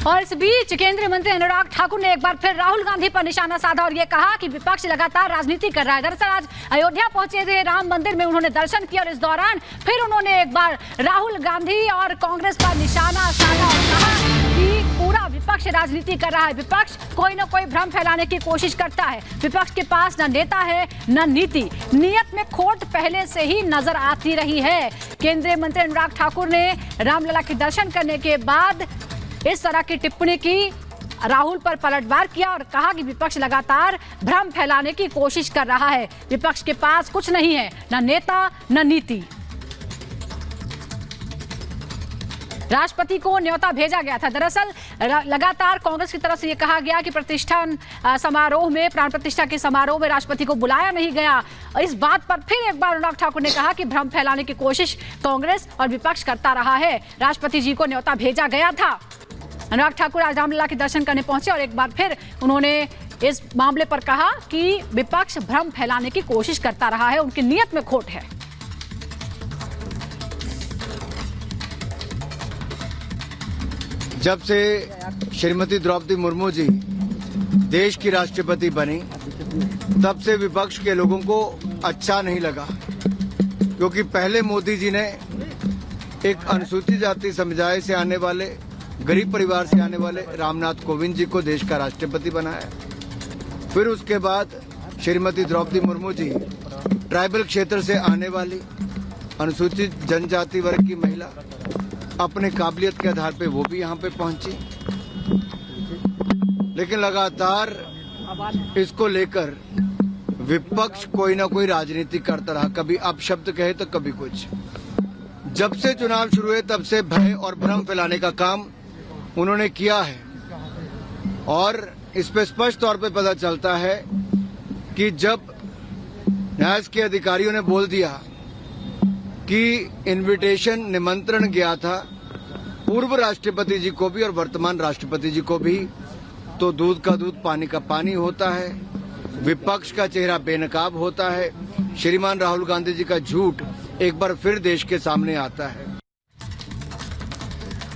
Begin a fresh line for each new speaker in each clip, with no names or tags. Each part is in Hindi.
और इस बीच केंद्रीय मंत्री अनुराग ठाकुर ने एक बार फिर राहुल गांधी पर निशाना साधा और ये कहा कि विपक्ष लगातार राजनीति कर रहा है। दरअसल आज अयोध्या पहुंचे थे, राम मंदिर में उन्होंने दर्शन किया और इस दौरान फिर उन्होंने एक बार राहुल गांधी और कांग्रेस पर निशाना साधा और कहा कि पूरा विपक्ष राजनीति कर रहा है। विपक्ष कोई न कोई भ्रम फैलाने की कोशिश करता है। विपक्ष के पास न नेता है न नीति, नियत में खोट पहले से ही नजर आती रही है। केंद्रीय मंत्री अनुराग ठाकुर ने रामलला के दर्शन करने के बाद इस तरह की टिप्पणी की, राहुल पर पलटवार किया और कहा कि विपक्ष लगातार भ्रम फैलाने की कोशिश कर रहा है। विपक्ष के पास कुछ नहीं है, न नेता न नीति। राष्ट्रपति को न्योता भेजा गया था। दरअसल लगातार कांग्रेस की तरफ से यह कहा गया कि प्रतिष्ठान समारोह में, प्राण प्रतिष्ठा के समारोह में राष्ट्रपति को बुलाया नहीं गया। इस बात पर फिर एक बार अनुराग ठाकुर ने कहा कि भ्रम फैलाने की कोशिश कांग्रेस और विपक्ष करता रहा है। राष्ट्रपति जी को न्योता भेजा गया था। अनुराग ठाकुर आज रामलला के दर्शन करने पहुंचे और एक बार फिर उन्होंने इस मामले पर कहा कि विपक्ष भ्रम फैलाने की कोशिश करता रहा है, उनकी नीयत में खोट है।
जब से श्रीमती द्रौपदी मुर्मू जी देश की राष्ट्रपति बनी, तब से विपक्ष के लोगों को अच्छा नहीं लगा, क्योंकि पहले मोदी जी ने एक अनुसूचित जाति समुदाय से आने वाले, गरीब परिवार से आने वाले रामनाथ कोविंद जी को देश का राष्ट्रपति बनाया। फिर उसके बाद श्रीमती द्रौपदी मुर्मू जी ट्राइबल क्षेत्र से आने वाली अनुसूचित जनजाति वर्ग की महिला, अपने काबिलियत के आधार पे वो भी यहाँ पे पहुंची। लेकिन लगातार इसको लेकर विपक्ष कोई ना कोई राजनीति करता रहा, कभी अपशब्द कहे तो कभी कुछ। जब से चुनाव शुरू हुए तब से भय और भ्रम फैलाने का काम उन्होंने किया है और इस पे स्पष्ट तौर पे पता चलता है कि जब न्याय के अधिकारियों ने बोल दिया कि इनविटेशन, निमंत्रण गया था पूर्व राष्ट्रपति जी को भी और वर्तमान राष्ट्रपति जी को भी, तो दूध का दूध पानी का पानी होता है। विपक्ष का चेहरा बेनकाब होता है। श्रीमान राहुल गांधी जी का झूठ एक बार फिर देश के सामने आता है।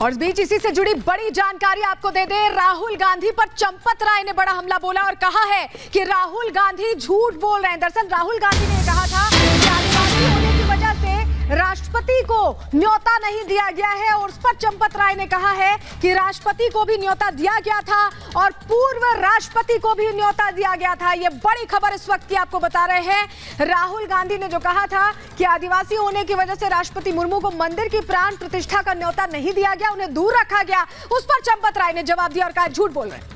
और इस बीच इसी से जुड़ी बड़ी जानकारी आपको दे दे, राहुल गांधी पर चंपत राय ने बड़ा हमला बोला और कहा है कि राहुल गांधी झूठ बोल रहे हैं। दरअसल राहुल गांधी ने कहा था कि आदिवासी होने की वजह से राष्ट्रपति को न्योता नहीं दिया गया है और उस पर चंपत राय ने कहा है कि राष्ट्रपति को भी न्योता दिया गया था और पूर्व राष्ट्रपति को भी न्योता दिया गया था। ये बड़ी खबर इस वक्त की आपको बता रहे हैं। राहुल गांधी ने जो कहा था कि आदिवासी होने की वजह से राष्ट्रपति मुर्मू को मंदिर की प्राण प्रतिष्ठा का न्योता नहीं दिया गया, उन्हें दूर रखा गया, उस पर चंपत राय ने जवाब दिया और कहा झूठ बोल रहे हैं।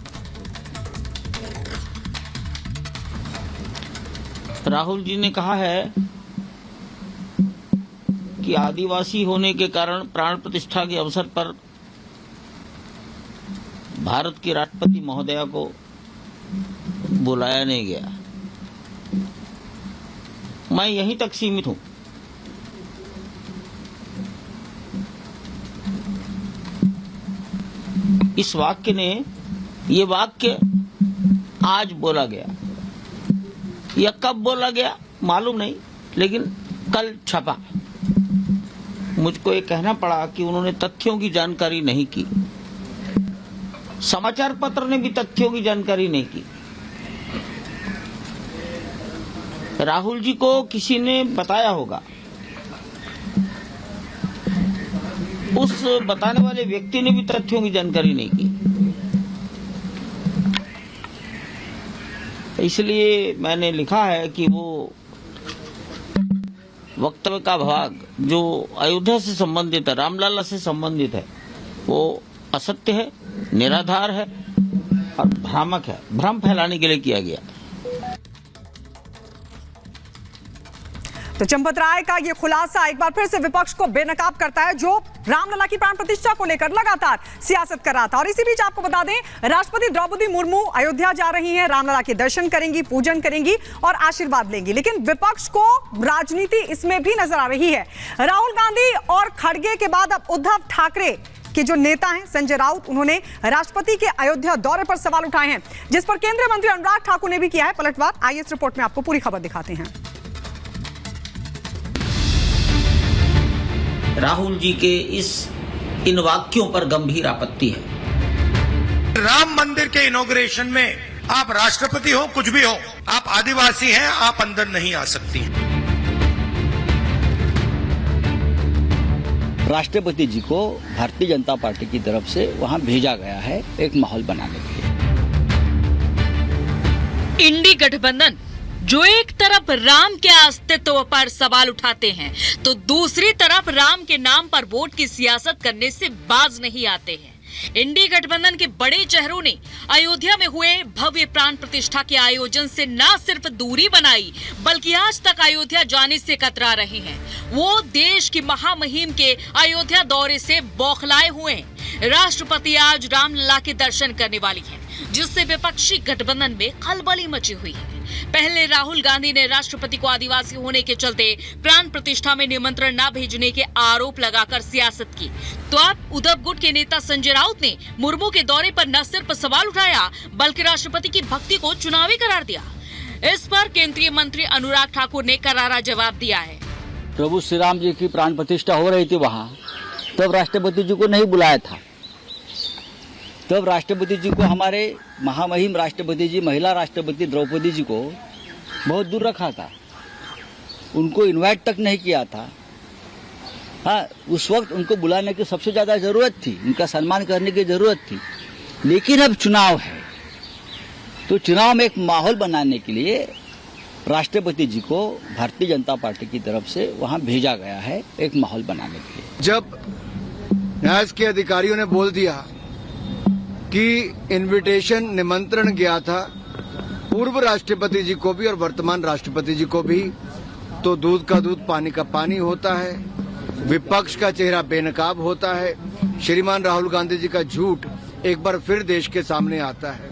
राहुल जी ने कहा है कि आदिवासी होने के कारण प्राण प्रतिष्ठा के अवसर पर भारत की राष्ट्रपति महोदया को बुलाया नहीं गया। मैं यहीं तक सीमित हूं। इस वाक्य ने, ये वाक्य आज बोला गया, यह कब बोला गया मालूम नहीं, लेकिन कल छपा। मुझको ये कहना पड़ा कि उन्होंने तथ्यों की जानकारी नहीं की। समाचार पत्र ने भी तथ्यों की जानकारी नहीं की। राहुल जी को किसी ने बताया होगा, उस बताने वाले व्यक्ति ने भी तथ्यों की जानकारी नहीं की। इसलिए मैंने लिखा है कि वो वक्तव्य का भाग जो अयोध्या से संबंधित है, रामलला से संबंधित है, वो असत्य है, निराधार है और भ्रामक है, भ्रम फैलाने के लिए किया गया।
तो चंपत राय का ये खुलासा एक बार फिर से विपक्ष को बेनकाब करता है, जो रामलला की प्राण प्रतिष्ठा को लेकर लगातार सियासत कर रहा था। और इसी बीच आपको बता दें, राष्ट्रपति द्रौपदी मुर्मू अयोध्या जा रही हैं, रामलला के दर्शन करेंगी, पूजन करेंगी और आशीर्वाद लेंगी। लेकिन विपक्ष को राजनीति इसमें भी नजर आ रही है। राहुल गांधी और खड़गे के बाद अब उद्धव ठाकरे के जो नेता हैं संजय राउत, उन्होंने राष्ट्रपति के अयोध्या दौरे पर सवाल उठाए हैं, जिस पर केंद्रीय मंत्री अनुराग ठाकुर ने भी किया है पलटवार। आइए इस रिपोर्ट में आपको पूरी खबर दिखाते हैं।
राहुल जी के इन वाक्यों पर गंभीर आपत्ति है।
राम मंदिर के इनॉग्रेशन में आप राष्ट्रपति हो, कुछ भी हो, आप आदिवासी हैं, आप अंदर नहीं आ सकती।
राष्ट्रपति जी को भारतीय जनता पार्टी की तरफ से वहां भेजा गया है एक माहौल बनाने के लिए।
इंडी गठबंधन जो एक तरफ राम के अस्तित्व पर सवाल उठाते हैं तो दूसरी तरफ राम के नाम पर वोट की सियासत करने से बाज नहीं आते हैं। इंडी गठबंधन के बड़े चेहरों ने अयोध्या में हुए भव्य प्राण प्रतिष्ठा के आयोजन से न सिर्फ दूरी बनाई बल्कि आज तक अयोध्या जाने से कतरा रहे हैं। वो देश की महामुहिम के अयोध्या दौरे से बौखलाए हुए हैं। राष्ट्रपति आज रामलला के दर्शन करने वाली हैं, जिससे विपक्षी गठबंधन में खलबली मची हुई है। पहले राहुल गांधी ने राष्ट्रपति को आदिवासी होने के चलते प्राण प्रतिष्ठा में निमंत्रण न भेजने के आरोप लगाकर सियासत की, तो अब उद्धव गुट के नेता संजय राउत ने मुर्मू के दौरे पर न सिर्फ सवाल उठाया बल्कि राष्ट्रपति की भक्ति को चुनावी करार दिया। इस पर केंद्रीय मंत्री अनुराग ठाकुर ने करारा जवाब दिया है।
प्रभु श्री राम जी की प्राण प्रतिष्ठा हो रही थी वहां, तब राष्ट्रपति जी को नहीं बुलाया था। तब राष्ट्रपति जी को हमारे महामहिम राष्ट्रपति जी, महिला राष्ट्रपति द्रौपदी जी को बहुत दूर रखा था, उनको इनवाइट तक नहीं किया था। हाँ, उस वक्त उनको बुलाने की सबसे ज्यादा जरूरत थी, उनका सम्मान करने की जरूरत थी। लेकिन अब चुनाव है, तो चुनाव में एक माहौल बनाने के लिए राष्ट्रपति जी को भारतीय जनता पार्टी की तरफ से वहां भेजा गया है एक माहौल बनाने के लिए।
जब न्याय के अधिकारियों ने बोल दिया कि इनविटेशन निमंत्रण गया था पूर्व राष्ट्रपति जी को भी और वर्तमान राष्ट्रपति जी को भी, तो दूध का दूध पानी का पानी होता है। विपक्ष का चेहरा बेनकाब होता है। श्रीमान राहुल गांधी जी का झूठ एक बार फिर देश के सामने आता है।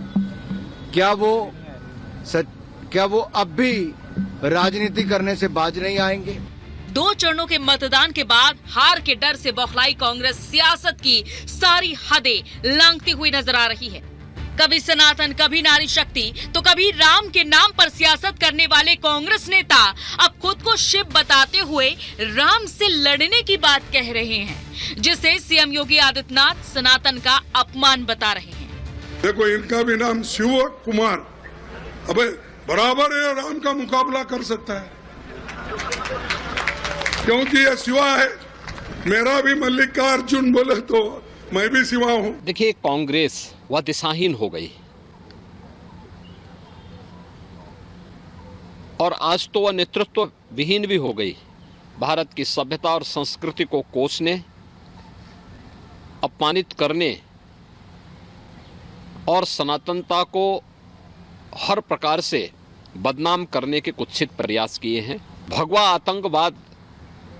क्या वो अब भी राजनीति करने से बाज नहीं आएंगे?
2 चरणों के मतदान के बाद हार के डर से बौखलाई कांग्रेस सियासत की सारी हदें लांघती हुई नजर आ रही है। कभी सनातन, कभी नारी शक्ति, तो कभी राम के नाम पर सियासत करने वाले कांग्रेस नेता अब खुद को शिव बताते हुए राम से लड़ने की बात कह रहे हैं, जिसे सीएम योगी आदित्यनाथ सनातन का अपमान बता रहे हैं।
देखो, इनका भी नाम शिव कुमार, अबे बराबर है, राम का मुकाबला कर सकता है क्योंकि ये शिवा है। मेरा भी मल्लिकार्जुन बोले तो मैं भी शिवा हूँ।
देखिए, कांग्रेस वह दिशाहीन हो गई और आज तो वह नेतृत्व विहीन भी हो गई। भारत की सभ्यता और संस्कृति को कोसने, अपमानित करने और सनातनता को हर प्रकार से बदनाम करने के कुत्सित प्रयास किए हैं। भगवा आतंकवाद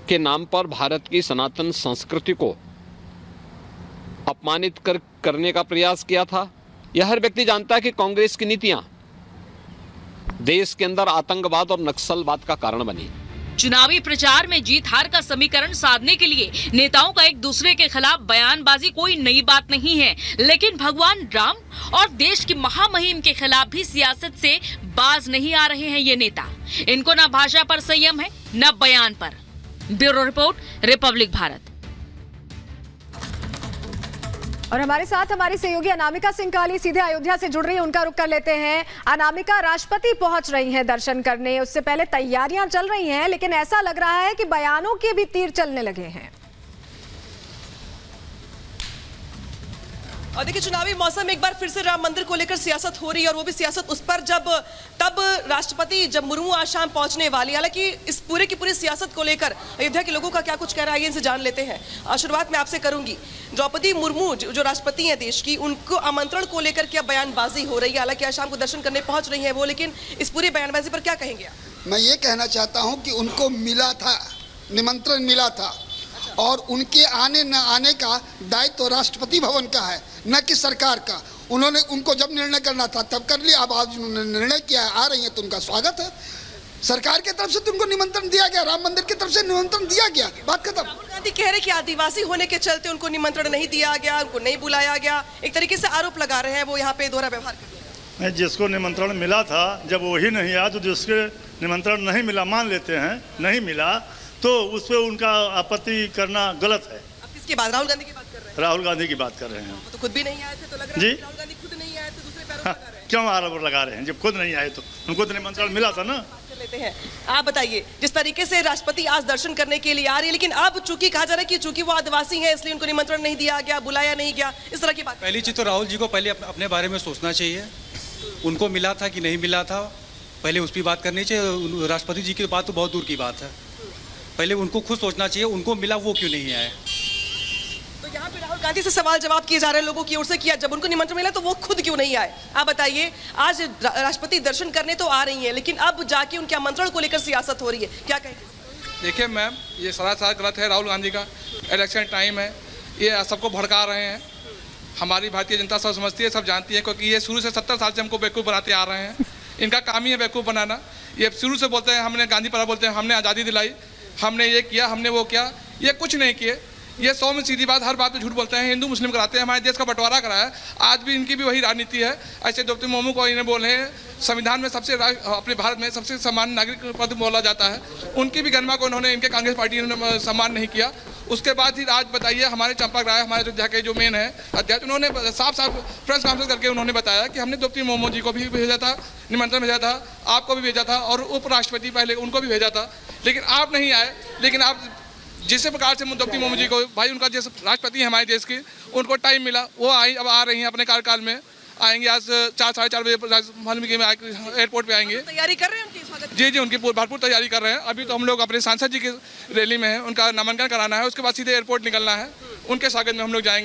के नाम पर भारत की सनातन संस्कृति को अपमानित करने का प्रयास किया था। यह हर व्यक्ति जानता है कि कांग्रेस की नीतियां देश के अंदर आतंकवाद और नक्सलवाद का कारण बनी।
चुनावी प्रचार में जीत हार का समीकरण साधने के लिए नेताओं का एक दूसरे के खिलाफ बयानबाजी कोई नई बात नहीं है, लेकिन भगवान राम और देश की महामुहिम के खिलाफ भी सियासत से बाज नहीं आ रहे हैं ये नेता। इनको न भाषा पर संयम है, न बयान पर। Bureau report, Republic Bharat.
और हमारे साथ हमारी सहयोगी अनामिका सिंह काली सीधे अयोध्या से जुड़ रही है, उनका रुख कर लेते हैं। अनामिका, राष्ट्रपति पहुंच रही हैं दर्शन करने, उससे पहले तैयारियां चल रही हैं, लेकिन ऐसा लग रहा है कि बयानों के भी तीर चलने लगे हैं।
और देखिए, चुनावी मौसम में एक बार फिर से राम मंदिर को लेकर सियासत हो रही है और वो भी सियासत उस पर तब राष्ट्रपति जब मुर्मू आज शाम पहुंचने वाली। हालांकि इस पूरे की पूरी सियासत को लेकर अयोध्या के लोगों का क्या कुछ कह रहा है, इनसे जान लेते हैं। शुरुआत में आपसे करूंगी, द्रौपदी मुर्मू जो राष्ट्रपति हैं देश की, उनको आमंत्रण को लेकर क्या बयानबाजी हो रही है? हालांकि आज शाम को दर्शन करने पहुंच रही है वो, लेकिन इस पूरी बयानबाजी पर क्या कहेंगे आप?
मैं ये कहना चाहता हूँ कि उनको मिला था, निमंत्रण मिला था और उनके आने न आने का दायित्व तो राष्ट्रपति भवन का है, न कि सरकार का। उन्होंने उनको जब निर्णय करना था तब कर लिया। अब आज उन्होंने निर्णय किया, आ रही है तो उनका स्वागत है। सरकार की तरफ से तो उनको निमंत्रण दिया गया, राम मंदिर की तरफ से निमंत्रण दिया गया, बात खत्म।
राहुल गांधी कह रहे कि आदिवासी होने के चलते उनको निमंत्रण नहीं दिया गया, उनको नहीं बुलाया गया, एक तरीके से आरोप लगा रहे हैं वो यहाँ पे दोहरा व्यवहार कर रहे हैं।
जिसको निमंत्रण मिला था जब वही नहीं आया, तो जिसके निमंत्रण नहीं मिला, मान लेते हैं नहीं मिला, तो उस पर उनका आपत्ति करना गलत है।
अब किसकी बात, राहुल गांधी की बात कर रहे हैं?
राहुल गांधी की बात कर रहे हैं।
तो खुद भी नहीं आए थे, तो लग रहा
जी?
है कि राहुल गांधी खुद नहीं आए थे, दूसरे पैरों पर लगा रहे हैं।
क्यों आरोप लगा रहे हैं? जब खुद नहीं आए तो उनको तो निमंत्रण मिला था ना।
कर लेते हैं। आप बताइए, जिस तरीके से राष्ट्रपति आज दर्शन करने के लिए आ रही है, लेकिन अब चूंकि कहा जा रहा है कि चूंकि वो आदिवासी हैं इसलिए उनको निमंत्रण नहीं दिया गया, बुलाया नहीं गया, इस तरह की बात।
पहली चीज़ तो राहुल जी को पहले अपने बारे में सोचना चाहिए, उनको मिला था कि नहीं मिला था, पहले उस पर बात करनी चाहिए। राष्ट्रपति जी की बात तो बहुत दूर की बात है, पहले उनको खुद सोचना चाहिए, उनको मिला वो क्यों नहीं आए।
तो यहाँ पे राहुल गांधी से सवाल जवाब किए जा रहे हैं लोगों की ओर से, किया जब उनको निमंत्रण मिला तो वो खुद क्यों नहीं आए। आप बताइए, आज राष्ट्रपति दर्शन करने तो आ रही हैं, लेकिन अब जाके उनके आमंत्रण को लेकर सियासत हो रही है, क्या कहेंगे?
देखिए मैम, ये सरासर गलत है। राहुल गांधी का इलेक्शन टाइम है, ये सबको भड़का रहे हैं। हमारी भारतीय जनता सब समझती है, सब जानती है, क्योंकि ये शुरू से 70 साल से हमको बेवकूफ़ बनाते आ रहे हैं। इनका काम ही है बेवकूफ़ बनाना। ये शुरू से बोलते हैं हमने गांधी पर बोलते हैं हमने आज़ादी दिलाई, हमने ये किया, हमने वो किया, ये कुछ नहीं किए। ये 100 में सीधी बात, हर बात पे झूठ बोलते हैं। हिंदू मुस्लिम कराते हैं, हमारे देश का बंटवारा कराया। आज भी इनकी भी वही राजनीति है। ऐसे द्रौपदी मुर्मू को इन्हें बोल रहे हैं संविधान में सबसे अपने भारत में सबसे सम्मान नागरिक पद बोला जाता है, उनकी भी गरिमा को उन्होंने, इनके कांग्रेस पार्टी ने सम्मान नहीं किया। उसके बाद ही आज बताइए, हमारे चंपक राय, हमारे अयोध्या के जो मेन है अध्यक्ष, उन्होंने साफ साफ प्रेस कॉन्फ्रेंस करके उन्होंने बताया कि हमने द्रौपदी मुर्मू जी को भी भेजा था, निमंत्रण भेजा था, आपको भी भेजा था और उपराष्ट्रपति पहले उनको भी भेजा था, लेकिन आप नहीं आए। लेकिन आप जिस प्रकार से द्रौपदी मुर्मू जी को, भाई उनका जैसे राष्ट्रपति है हमारे देश की, उनको टाइम मिला, वो आई, अब आ रही हैं अपने कार्यकाल में, आएंगे आज 4 साढ़े 4 बजे वाल्मीकि में एयरपोर्ट पे आएंगे।
तैयारी कर रहे हैं उनकी स्वागत?
जी, उनकी भरपूर तैयारी कर रहे हैं। अभी तो हम लोग अपने सांसद जी की रैली में हैं, उनका नामांकन कराना है, उसके बाद सीधे एयरपोर्ट निकलना है, उनके स्वागत में हम लोग जाएंगे।